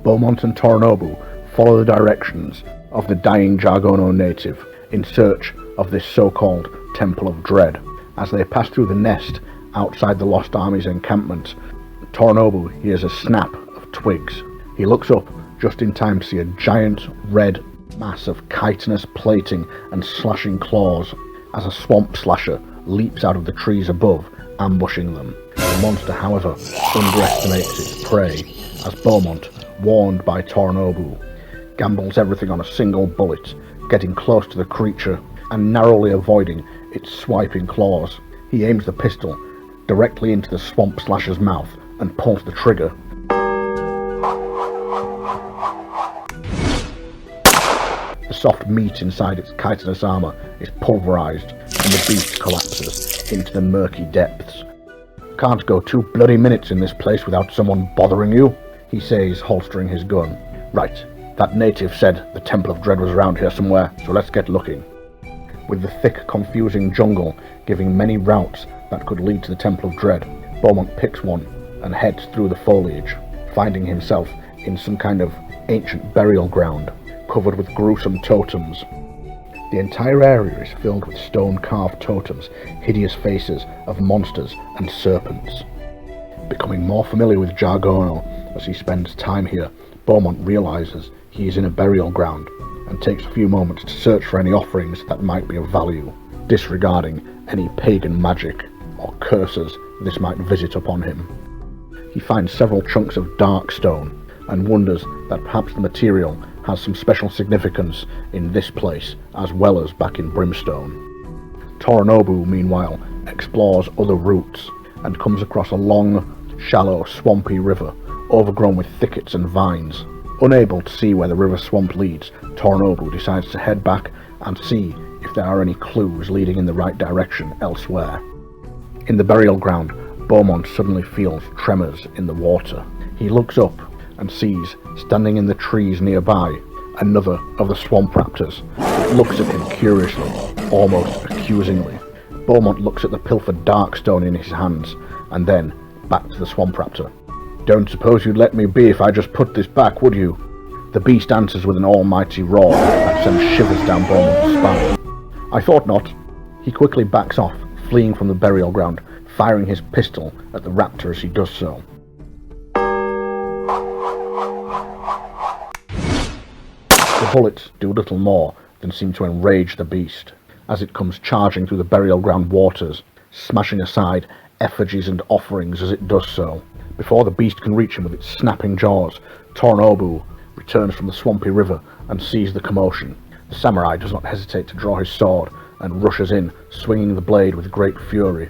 Beaumont and Torinobu follow the directions of the dying Jargono native in search of this so-called Temple of Dread. As they pass through the nest outside the Lost Army's encampment, Torinobu hears a snap of twigs. He looks up just in time to see a giant red mass of chitinous plating and slashing claws as a swamp slasher leaps out of the trees above, ambushing them. The monster, however, underestimates its prey as Beaumont, warned by Torinobu, gambles everything on a single bullet, getting close to the creature and narrowly avoiding its swiping claws. He aims the pistol directly into the swamp slasher's mouth and pulls the trigger. The soft meat inside its chitinous armor is pulverized and the beast collapses into the murky depths. "Can't go 2 bloody minutes in this place without someone bothering you," he says, holstering his gun. "Right, that native said the Temple of Dread was around here somewhere, so let's get looking." With the thick, confusing jungle giving many routes that could lead to the Temple of Dread, Beaumont picks one and heads through the foliage, finding himself in some kind of ancient burial ground, covered with gruesome totems. The entire area is filled with stone-carved totems, hideous faces of monsters and serpents. Becoming more familiar with Jargono as he spends time here, Beaumont realizes he is in a burial ground and takes a few moments to search for any offerings that might be of value, disregarding any pagan magic or curses this might visit upon him. He finds several chunks of dark stone and wonders that perhaps the material has some special significance in this place as well as back in Brimstone. Torinobu, meanwhile, explores other routes and comes across a long, shallow, swampy river overgrown with thickets and vines. Unable to see where the river swamp leads, Torinobu decides to head back and see if there are any clues leading in the right direction elsewhere. In the burial ground, Beaumont suddenly feels tremors in the water. He looks up and sees, standing in the trees nearby, another of the swamp raptors. It looks at him curiously, almost accusingly. Beaumont looks at the pilfered darkstone in his hands, and then back to the swamp raptor. "Don't suppose you'd let me be if I just put this back, would you?" The beast answers with an almighty roar that sends shivers down Beaumont's spine. "I thought not." He quickly backs off, fleeing from the burial ground, firing his pistol at the raptor as he does so. The bullets do little more than seem to enrage the beast, as it comes charging through the burial ground waters, smashing aside effigies and offerings as it does so. Before the beast can reach him with its snapping jaws, Torinobu returns from the swampy river and sees the commotion. The samurai does not hesitate to draw his sword and rushes in, swinging the blade with great fury.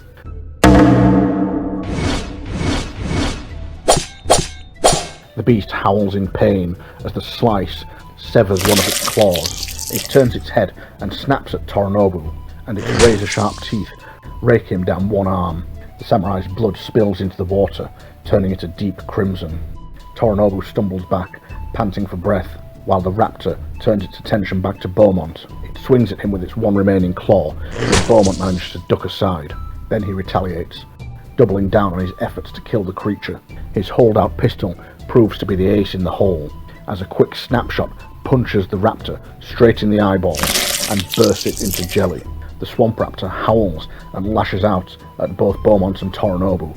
The beast howls in pain as the slice severs one of its claws. It turns its head and snaps at Torinobu, and its razor-sharp teeth rake him down one arm. The samurai's blood spills into the water, turning it a deep crimson. Torinobu stumbles back, panting for breath, while the raptor turns its attention back to Beaumont. It swings at him with its one remaining claw, but Beaumont manages to duck aside. Then he retaliates, doubling down on his efforts to kill the creature. His holdout pistol proves to be the ace in the hole, as a quick snapshot punches the raptor straight in the eyeball and bursts it into jelly. The swamp raptor howls and lashes out at both Beaumont and Torinobu,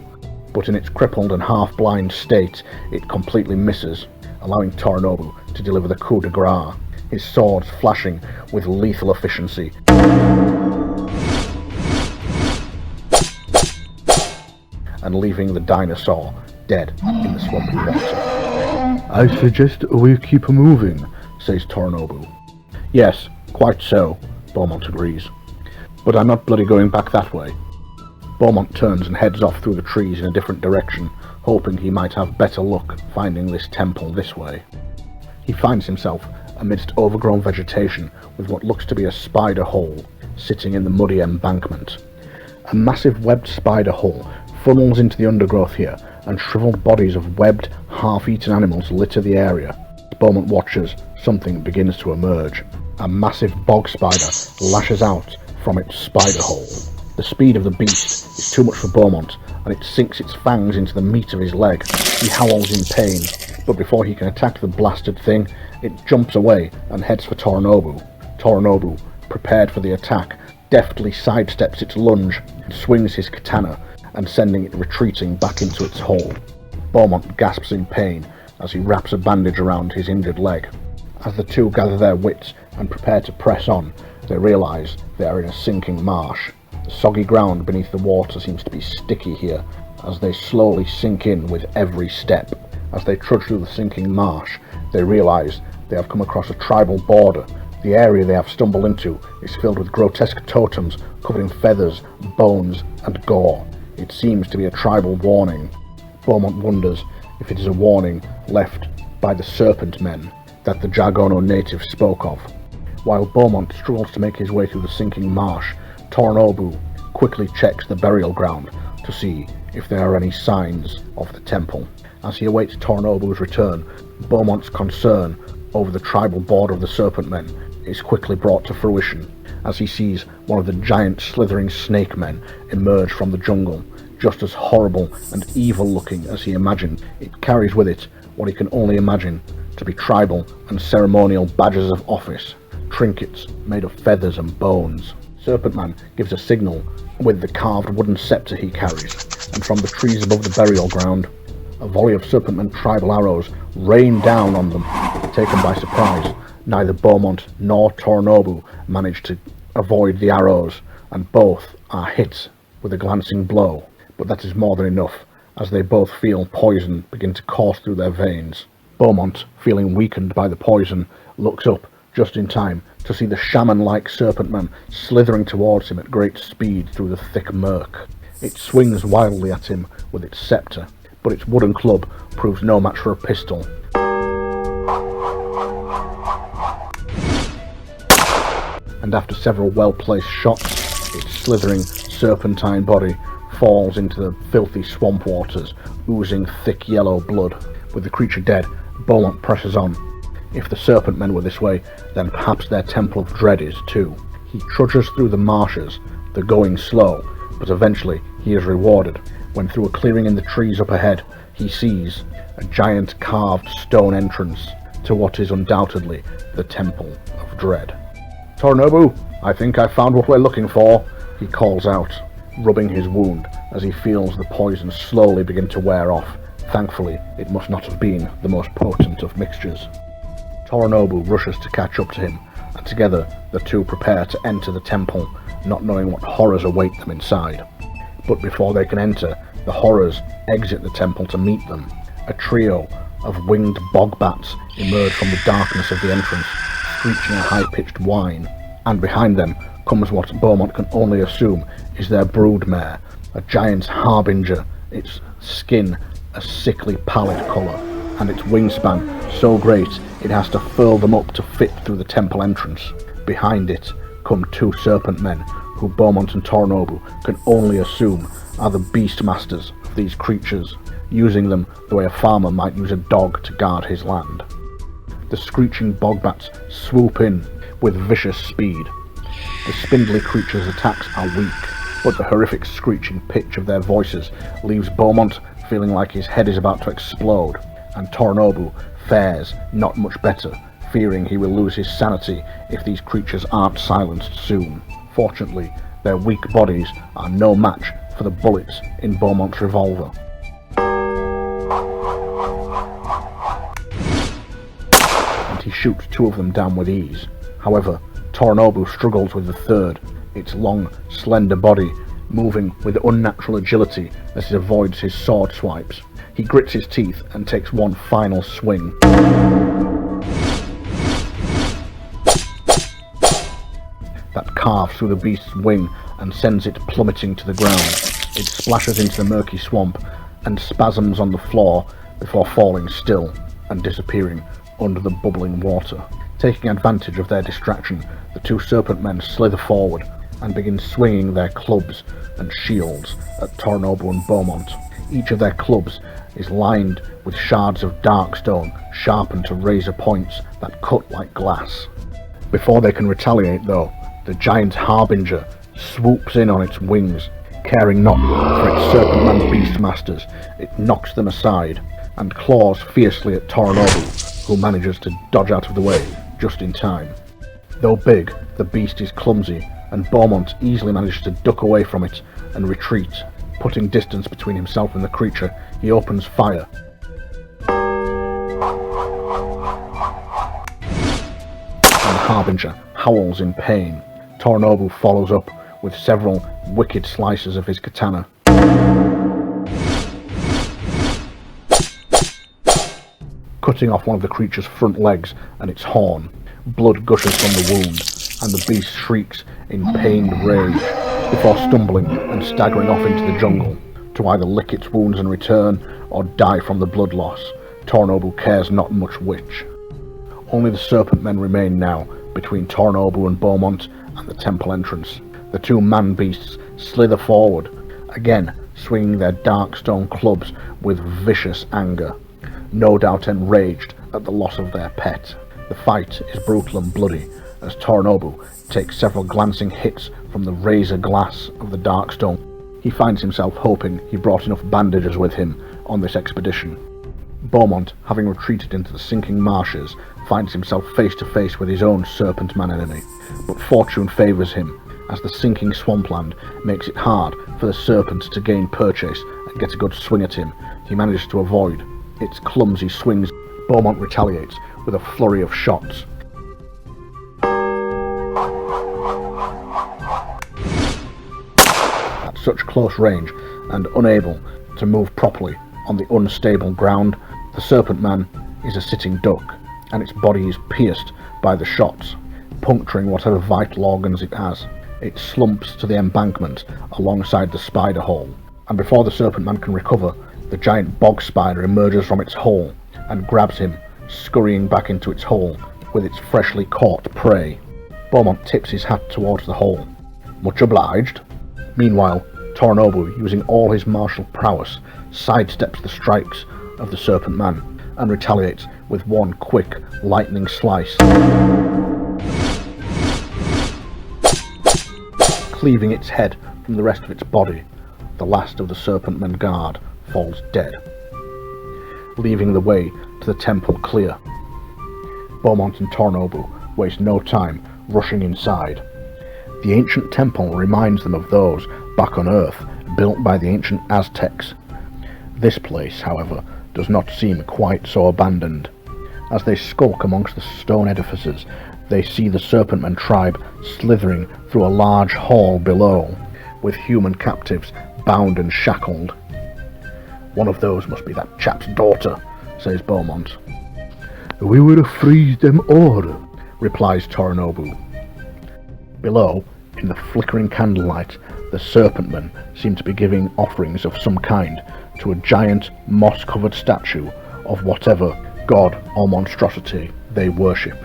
but in its crippled and half-blind state, it completely misses, allowing Torinobu to deliver the coup de grace, his swords flashing with lethal efficiency. And leaving the dinosaur dead in the swampy water. "I suggest we keep moving," says Torinobu. "Yes, quite so," Beaumont agrees. "But I'm not bloody going back that way." Beaumont turns and heads off through the trees in a different direction, hoping he might have better luck finding this temple this way. He finds himself amidst overgrown vegetation with what looks to be a spider hole sitting in the muddy embankment. A massive webbed spider hole funnels into the undergrowth here, and shriveled bodies of webbed, half-eaten animals litter the area. As Beaumont watches, something begins to emerge. A massive bog spider lashes out from its spider hole. The speed of the beast is too much for Beaumont, and it sinks its fangs into the meat of his leg. He howls in pain, but before he can attack the blasted thing, it jumps away and heads for Torinobu. Torinobu, prepared for the attack, deftly sidesteps its lunge, swings his katana, and sending it retreating back into its hole. Beaumont gasps in pain as he wraps a bandage around his injured leg. As the two gather their wits and prepare to press on, they realise they are in a sinking marsh. The soggy ground beneath the water seems to be sticky here, as they slowly sink in with every step. As they trudge through the sinking marsh, they realise they have come across a tribal border. The area they have stumbled into is filled with grotesque totems covered in feathers, bones, and gore. It seems to be a tribal warning. Beaumont wonders if it is a warning left by the serpent men that the Jargono natives spoke of. While Beaumont struggles to make his way through the sinking marsh, Torinobu quickly checks the burial ground to see if there are any signs of the temple. As he awaits Torinobu's return, Beaumont's concern over the tribal border of the serpent men is quickly brought to fruition as he sees one of the giant slithering snake men emerge from the jungle, just as horrible and evil looking as he imagined. It carries with it what he can only imagine to be tribal and ceremonial badges of office, trinkets made of feathers and bones. Serpent Man gives a signal with the carved wooden scepter he carries, and from the trees above the burial ground, a volley of Serpent Man tribal arrows rain down on them. Taken by surprise, neither Beaumont nor Torinobu manage to avoid the arrows, and both are hit with a glancing blow. But that is more than enough, as they both feel poison begin to course through their veins. Beaumont, feeling weakened by the poison, looks up just in time to see the shaman-like Serpent Man slithering towards him at great speed through the thick murk. It swings wildly at him with its scepter, but its wooden club proves no match for a pistol. And after several well-placed shots, its slithering serpentine body falls into the filthy swamp waters, oozing thick yellow blood. With the creature dead, Beaumont presses on. If the serpent men were this way, then perhaps their temple of dread is too. He trudges through the marshes, the going slow, but eventually he is rewarded when through a clearing in the trees up ahead, he sees a giant carved stone entrance to what is undoubtedly the Temple of Dread. "Torinobu, I think I found what we're looking for," he calls out, rubbing his wound as he feels the poison slowly begin to wear off. Thankfully, it must not have been the most potent of mixtures. Torinobu rushes to catch up to him, and together the two prepare to enter the temple, not knowing what horrors await them inside. But before they can enter, the horrors exit the temple to meet them. A trio of winged bog bats emerge from the darkness of the entrance, screeching a high-pitched whine, and behind them comes what Beaumont can only assume is their broodmare, a giant harbinger, its skin a sickly pallid colour, and its wingspan so great it has to furl them up to fit through the temple entrance. Behind it come two serpent men, who Beaumont and Torinobu can only assume are the beastmasters of these creatures, using them the way a farmer might use a dog to guard his land. The screeching bogbats swoop in with vicious speed. The spindly creatures' attacks are weak, but the horrific screeching pitch of their voices leaves Beaumont feeling like his head is about to explode, and Torinobu fares not much better, fearing he will lose his sanity if these creatures aren't silenced soon. Fortunately, their weak bodies are no match for the bullets in Beaumont's revolver. And he shoots two of them down with ease. However, Torinobu struggles with the third, its long, slender body moving with unnatural agility as it avoids his sword swipes. He grits his teeth and takes one final swing. That carves through the beast's wing and sends it plummeting to the ground. It splashes into the murky swamp and spasms on the floor before falling still and disappearing under the bubbling water. Taking advantage of their distraction, the two serpent men slither forward and begin swinging their clubs and shields at Torinobu and Beaumont. Each of their clubs is lined with shards of dark stone sharpened to razor points that cut like glass. Before they can retaliate though, the giant harbinger swoops in on its wings. Caring not for its serpent man beast masters, it knocks them aside and claws fiercely at Torinobu, who manages to dodge out of the way just in time. Though big, the beast is clumsy, and Beaumont easily manages to duck away from it and retreat. Putting distance between himself and the creature, he opens fire. And Harbinger howls in pain. Torinobu follows up with several wicked slices of his katana. Cutting off one of the creature's front legs and its horn. Blood gushes from the wound, and the beast shrieks in pained rage, before stumbling and staggering off into the jungle, to either lick its wounds and return, or die from the blood loss. Torinobu cares not much which. Only the serpent men remain now, between Torinobu and Beaumont and the temple entrance. The two man-beasts slither forward, again swinging their dark stone clubs with vicious anger, no doubt enraged at the loss of their pet. The fight is brutal and bloody, as Torinobu takes several glancing hits from the razor glass of the dark stone. He finds himself hoping he brought enough bandages with him on this expedition. Beaumont, having retreated into the sinking marshes, finds himself face to face with his own serpent man enemy, but fortune favours him, as the sinking swampland makes it hard for the serpent to gain purchase and get a good swing at him. He manages to avoid its clumsy swings. Beaumont retaliates with a flurry of shots. At such close range, and unable to move properly on the unstable ground, the serpent man is a sitting duck, and its body is pierced by the shots, puncturing whatever vital organs it has. It slumps to the embankment alongside the spider hole, and before the serpent man can recover, the giant bog spider emerges from its hole and grabs him, scurrying back into its hole with its freshly caught prey. Beaumont tips his hat towards the hole. Much obliged. Meanwhile, Torinobu, using all his martial prowess, sidesteps the strikes of the serpent man and retaliates with one quick, lightning slice, cleaving its head from the rest of its body. The last of the serpent men guard falls dead, leaving the way to the temple clear. Beaumont and Torinobu waste no time rushing inside. The ancient temple reminds them of those back on Earth, built by the ancient Aztecs. This place, however, does not seem quite so abandoned. As they skulk amongst the stone edifices, they see the Serpentman tribe slithering through a large hall below, with human captives bound and shackled. One of those must be that chap's daughter, says Beaumont. We will free them all, replies Torinobu. Below, in the flickering candlelight, the Serpentmen seem to be giving offerings of some kind to a giant, moss-covered statue of whatever god or monstrosity they worship.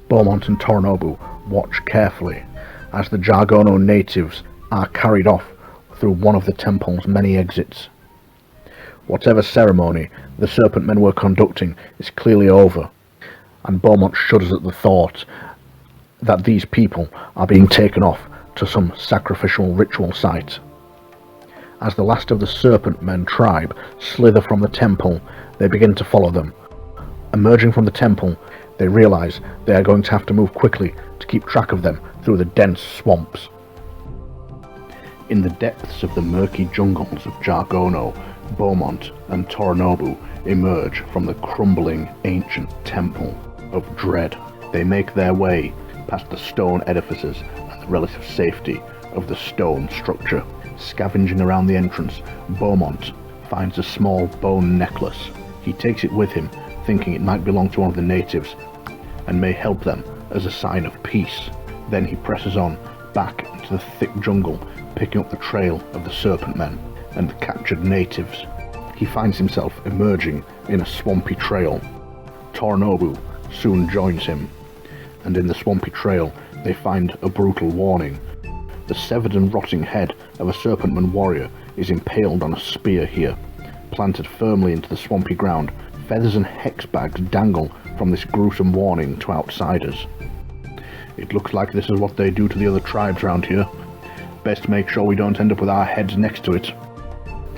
Beaumont and Torinobu watch carefully as the Jargono natives are carried off through one of the temple's many exits. Whatever ceremony the Serpentmen were conducting is clearly over, and Beaumont shudders at the thought that these people are being taken off to some sacrificial ritual site. As the last of the Serpentmen tribe slither from the temple, they begin to follow them. Emerging from the temple, they realize they are going to have to move quickly to keep track of them through the dense swamps. In the depths of the murky jungles of Jargono, Beaumont and Torinobu emerge from the crumbling ancient temple of dread. They make their way past the stone edifices and the relative safety of the stone structure. Scavenging around the entrance, Beaumont finds a small bone necklace. He takes it with him, thinking it might belong to one of the natives and may help them as a sign of peace. Then he presses on back into the thick jungle, picking up the trail of the Serpentmen and the captured natives. He finds himself emerging in a swampy trail. Torinobu soon joins him, and in the swampy trail they find a brutal warning. The severed and rotting head of a Serpentman warrior is impaled on a spear here, planted firmly into the swampy ground. Feathers and hex bags dangle from this gruesome warning to outsiders. It looks like this is what they do to the other tribes around here. Best make sure we don't end up with our heads next to it.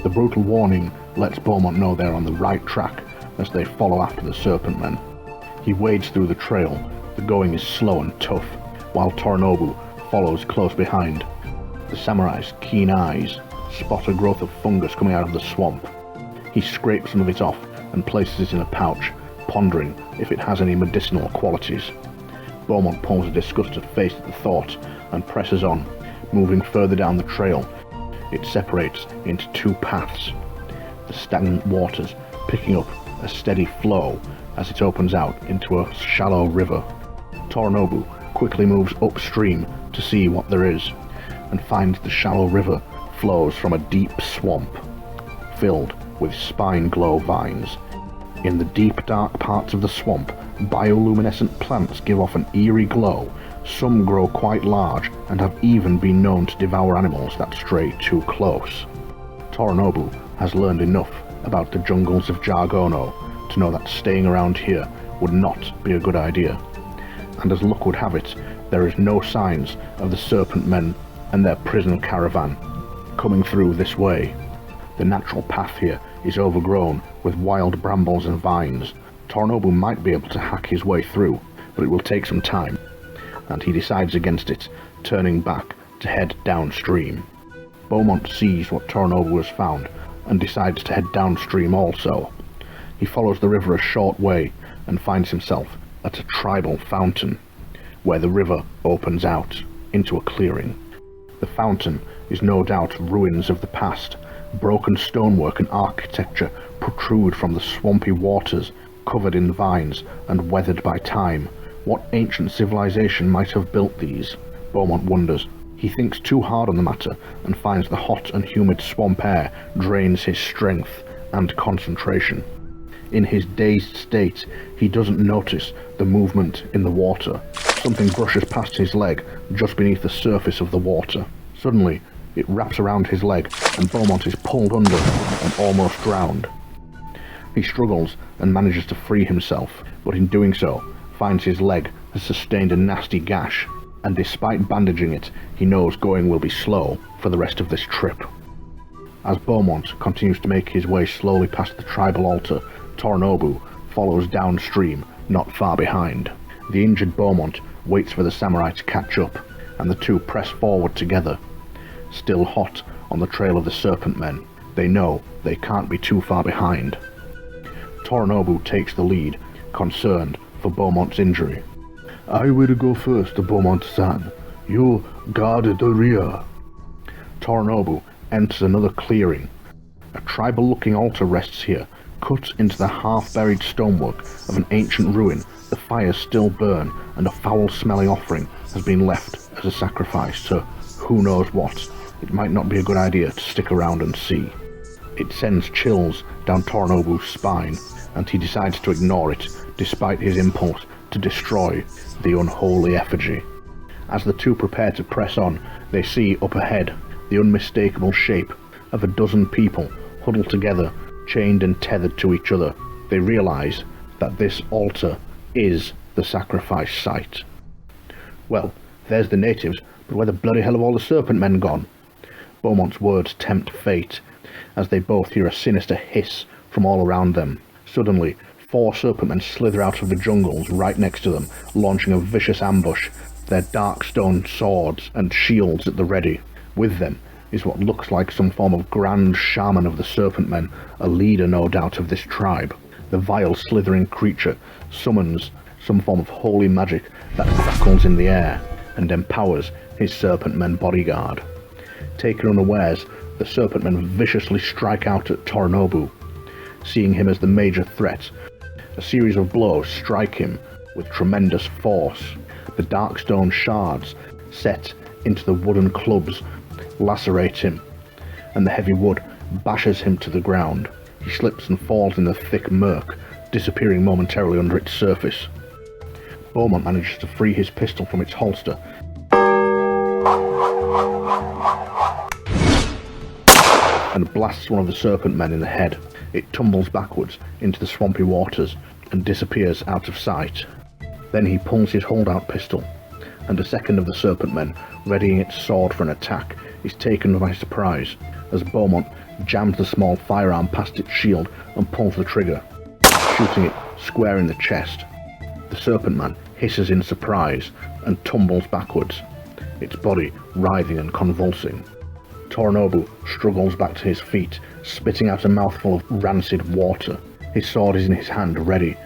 The brutal warning lets Beaumont know they're on the right track as they follow after the serpent men. He wades through the trail. The going is slow and tough, while Torinobu follows close behind. The samurai's keen eyes spot a growth of fungus coming out of the swamp. He scrapes some of it off and places it in a pouch, pondering if it has any medicinal qualities. Beaumont pulls a disgusted face at the thought and presses on, moving further down the trail. It separates into two paths, the stagnant waters picking up a steady flow as it opens out into a shallow river. Torinobu quickly moves upstream to see what there is, and finds the shallow river flows from a deep swamp, filled with spine glow vines. In the deep dark parts of the swamp, bioluminescent plants give off an eerie glow. Some grow quite large and have even been known to devour animals that stray too close. Torinobu has learned enough about the jungles of Jargono to know that staying around here would not be a good idea. And as luck would have it, there is no signs of the serpent men and their prison caravan coming through this way. The natural path here is overgrown with wild brambles and vines. Torinobu might be able to hack his way through, but it will take some time, and he decides against it, turning back to head downstream. Beaumont sees what Torinobu has found and decides to head downstream also. He follows the river a short way and finds himself at a tribal fountain, where the river opens out into a clearing. The fountain is no doubt ruins of the past. Broken stonework and architecture protrude from the swampy waters, covered in vines and weathered by time. What ancient civilization might have built these? Beaumont wonders. He thinks too hard on the matter and finds the hot and humid swamp air drains his strength and concentration. In his dazed state, he doesn't notice the movement in the water. Something brushes past his leg just beneath the surface of the water. Suddenly, it wraps around his leg and Beaumont is pulled under and almost drowned. He struggles and manages to free himself, but in doing so, finds his leg has sustained a nasty gash, and despite bandaging it, he knows going will be slow for the rest of this trip. As Beaumont continues to make his way slowly past the tribal altar, Torinobu follows downstream, not far behind. The injured Beaumont waits for the samurai to catch up, and the two press forward together. Still hot on the trail of the serpent men, they know they can't be too far behind. Torinobu takes the lead, concerned for Beaumont's injury. "I will go first, Beaumont-san. You guard the rear." Torinobu enters another clearing. A tribal-looking altar rests here, cut into the half-buried stonework of an ancient ruin. The fires still burn, and a foul-smelling offering has been left as a sacrifice to who knows what. It might not be a good idea to stick around and see. It sends chills down Torinobu's spine, and he decides to ignore it, despite his impulse to destroy the unholy effigy. As the two prepare to press on, they see up ahead the unmistakable shape of a dozen people huddled together, chained and tethered to each other. They realize that this altar is the sacrifice site. Well, there's the natives, but where the bloody hell have all the serpent men gone? Beaumont's words tempt fate, as they both hear a sinister hiss from all around them. Suddenly, 4 serpent men slither out of the jungles right next to them, launching a vicious ambush, their dark stone swords and shields at the ready. With them is what looks like some form of grand shaman of the serpent men, a leader no doubt of this tribe. The vile slithering creature summons some form of holy magic that crackles in the air and empowers his serpent men bodyguard. Taken unawares, the serpent men viciously strike out at Torinobu. Seeing him as the major threat, a series of blows strike him with tremendous force. The dark stone shards set into the wooden clubs lacerate him, and the heavy wood bashes him to the ground. He slips and falls in the thick murk, disappearing momentarily under its surface. Beaumont manages to free his pistol from its holster and blasts one of the serpent men in the head. It tumbles backwards into the swampy waters and disappears out of sight. Then he pulls his holdout pistol and a second of the serpent men, readying its sword for an attack, is taken by surprise as Beaumont jams the small firearm past its shield and pulls the trigger, shooting it square in the chest. The serpent man hisses in surprise and tumbles backwards, its body writhing and convulsing. Torinobu struggles back to his feet, spitting out a mouthful of rancid water. His sword is in his hand, ready.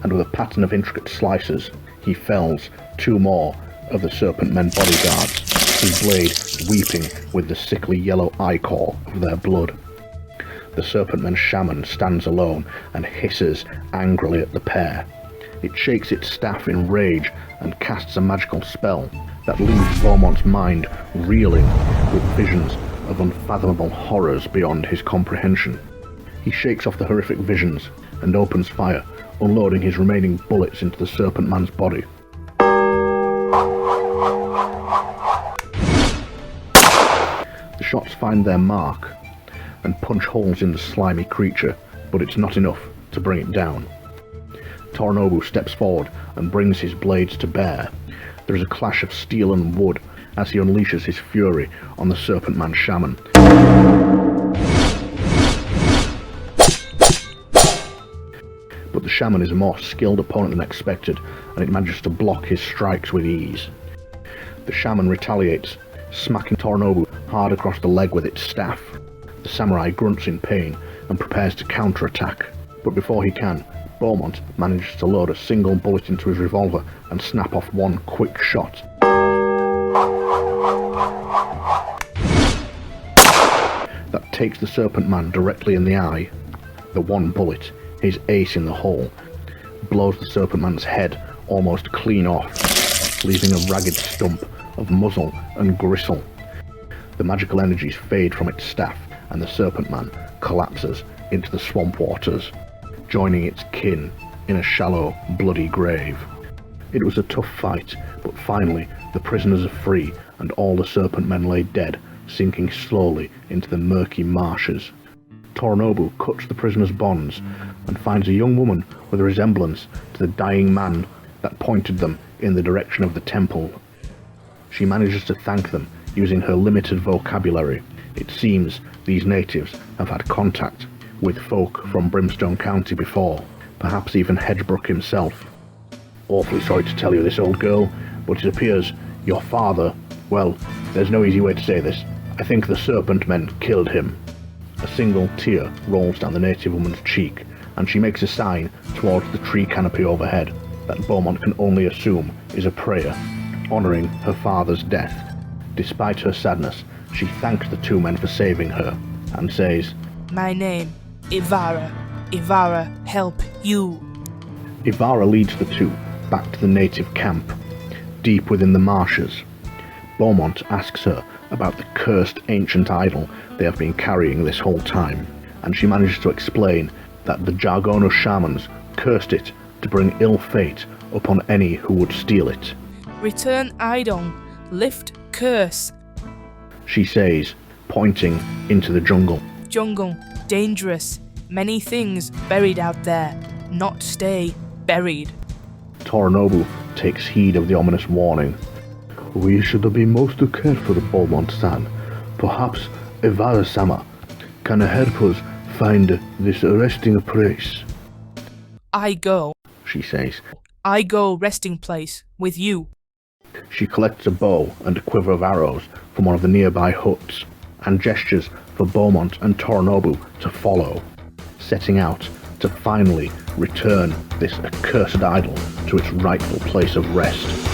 And with a pattern of intricate slices, he fells 2 more of the serpent men bodyguards, his blade weeping with the sickly yellow ichor of their blood. The serpent men shaman stands alone and hisses angrily at the pair. It shakes its staff in rage and casts a magical spell that leaves Beaumont's mind reeling with visions of unfathomable horrors beyond his comprehension. He shakes off the horrific visions and opens fire, unloading his remaining bullets into the serpent man's body. The shots find their mark and punch holes in the slimy creature, but it's not enough to bring it down. Torinobu steps forward and brings his blades to bear. There is a clash of steel and wood as he unleashes his fury on the serpent man shaman. But the shaman is a more skilled opponent than expected, and it manages to block his strikes with ease. The shaman retaliates, smacking Torinobu hard across the leg with its staff. The samurai grunts in pain and prepares to counterattack, but before he can, Beaumont manages to load a single bullet into his revolver and snap off one quick shot. That takes the serpent man directly in the eye. The one bullet, his ace in the hole, blows the serpent man's head almost clean off, leaving a ragged stump of muzzle and gristle. The magical energies fade from its staff, and the serpent man collapses into the swamp waters, joining its kin in a shallow, bloody grave. It was a tough fight, but finally the prisoners are free, and all the serpent men lay dead, sinking slowly into the murky marshes. Torinobu cuts the prisoners' bonds and finds a young woman with a resemblance to the dying man that pointed them in the direction of the temple. She manages to thank them using her limited vocabulary. It seems these natives have had contact with folk from Brimstone County before, perhaps even Hedgebrook himself. Awfully sorry to tell you this, old girl, but it appears your father, well, there's no easy way to say this. I think the serpent men killed him. A single tear rolls down the native woman's cheek, and she makes a sign towards the tree canopy overhead that Beaumont can only assume is a prayer, honouring her father's death. Despite her sadness, she thanks the 2 men for saving her, and says, "My name, Ivara. Ivara, help you." Ivara leads the 2 back to the native camp, deep within the marshes. Beaumont asks her about the cursed ancient idol they have been carrying this whole time, and she manages to explain that the Jargono shamans cursed it to bring ill fate upon any who would steal it. "Return idol, lift curse," she says, pointing into the jungle. "Jungle, dangerous, many things buried out there, not stay buried." Torinobu takes heed of the ominous warning. "We should be most careful, Beaumont-san. Perhaps Ivara-sama can help us find this resting place." "I go," she says. "I go resting place with you." She collects a bow and a quiver of arrows from one of the nearby huts, and gestures for Beaumont and Torinobu to follow, setting out to finally return this accursed idol to its rightful place of rest.